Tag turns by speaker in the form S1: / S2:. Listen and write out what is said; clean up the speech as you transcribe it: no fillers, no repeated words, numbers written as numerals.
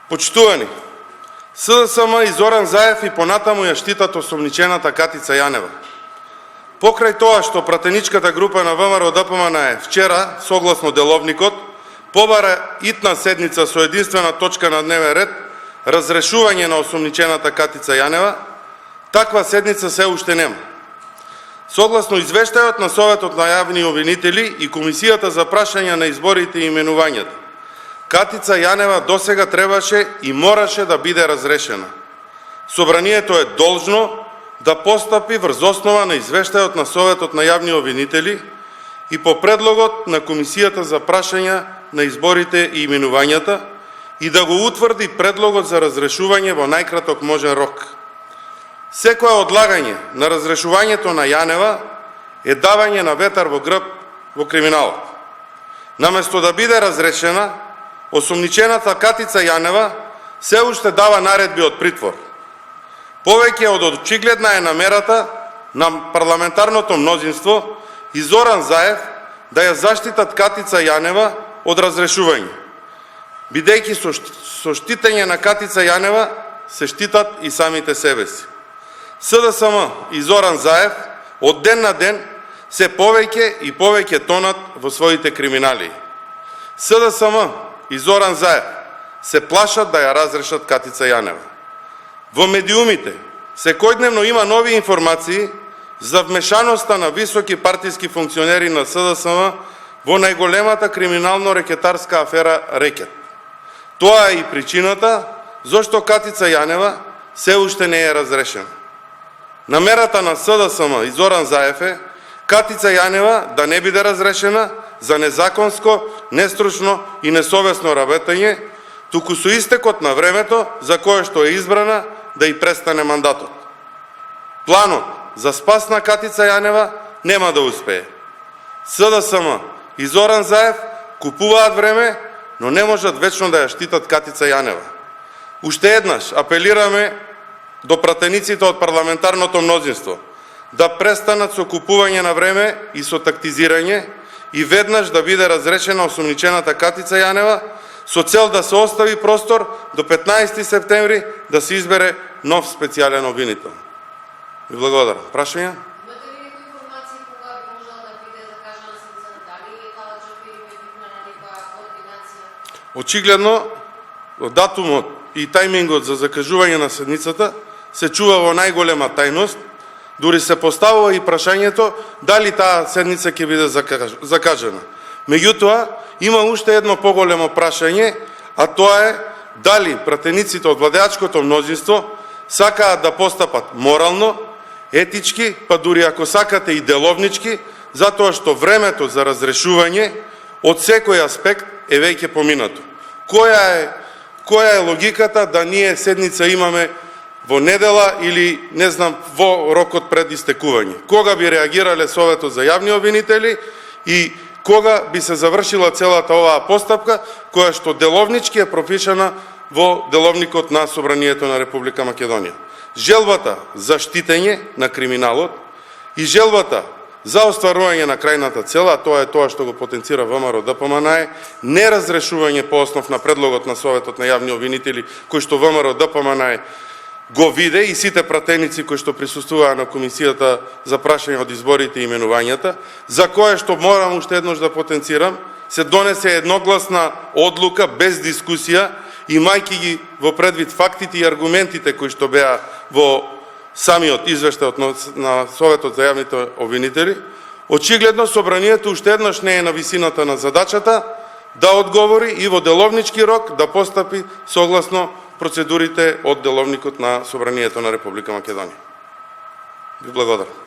S1: Почитувани, СДСМ и Зоран Заев и понатаму ја штитат осомничената Катица Јанева. Покрај тоа што пратеничката група на ВМРО ДПМН вчера, согласно деловникот, побара итна седница со единствена точка на дневен ред разрешување на осомничената Катица Јанева, таква седница се уште нема. Согласно извештајот на Советот на јавни обвинители и Комисијата за прашање на изборите и именувањата, Катица Јанева досега требаше и мораше да биде разрешена. Собранието е должно да постапи врз основа на извештајот на Советот на јавни обвинители и по предлогот на Комисијата за прашања на изборите и именувањата и да го утврди предлогот за разрешување во најкраток можен рок. Секое одлагање на разрешувањето на Јанева е давање на ветар во грб во криминалот. Наместо да биде разрешена, осомничената Катица Јанева се уште дава наредби од притвор. Повеќе од очигледна е намерата на парламентарното мнозинство и Зоран Заев да ја заштитат Катица Јанева од разрешување. Бидејќи со штитење на Катица Јанева се штитат и самите себе си. СДСМ и Зоран Заев од ден на ден се повеќе и повеќе тонат во своите криминали. СДСМ и Зоран Заев се плашат да ја разрешат Катица Јанева. Во медиумите секојдневно има нови информации за вмешаноста на високи партиски функционери на СДСМ во најголемата криминално-рекетарска афера Рекет. Тоа е и причината зошто Катица Јанева се уште не е разрешена. Намерата на СДСМ и Зоран Заев е Катица Јанева да не биде разрешена за незаконско, нестручно и несовесно работење, туку со истекот на времето за кое што е избрана да и престане мандатот. Планот за спас на Катица Јанева нема да успее. СДСМ и Зоран Заев купуваат време, но не можат вечно да ја штитат Катица Јанева. Уште еднаш апелираме до пратениците од парламентарното мнозинство да престанат со купување на време и со тактизирање и веднаш да биде разрешена осомничената Катица Јанева со цел да се остави простор до 15 септември да се избере нов специјален обвинител. Ви благодарам. Прашања?
S2: Имате ли некои информации кога би можела да биде закажана седницата? Дали е Кала Джафери битна на некоја координација?
S1: Очигледно, датумот и тајмингот за закажување на седницата се чува во најголема тајност, дури се поставува и прашањето дали таа седница ќе биде закажана. Меѓутоа, има уште едно поголемо прашање, а тоа е дали пратениците од владеачкото мнозинство сакаат да постапат морално, етички, па дури ако сакате и деловнички, затоа што времето за разрешување од секој аспект е веќе поминато. Која е логиката да ние седница имаме во недела или, не знам, во рокот пред истекување? Кога би реагирале Советот за јавни обвинители и кога би се завршила целата оваа постапка, која што деловнички е пропишана во деловникот на Собранието на Република Македонија? Желбата за штитење на криминалот и желбата за остварување на крајната цела, а тоа е тоа што го потенцира ВМРО ДПМН, не разрешување по основ на предлогот на Советот на јавни обвинители, кој што ВМРО ДПМН го виде и сите пратеници кои што присуствуваа на Комисијата за прашање од изборите и именувањата, за кое што морам уште еднош да потенцирам, се донесе едногласна одлука без дискусија, имајќи ги во предвид фактите и аргументите кои што беа во самиот извештај на Советот за јавните обвинители. Очигледно собранието уште еднаш не е на висината на задачата да одговори и во деловнички рок да постапи согласно процедурите од деловникот на Собранието на Република Македонија. Ви благодарам.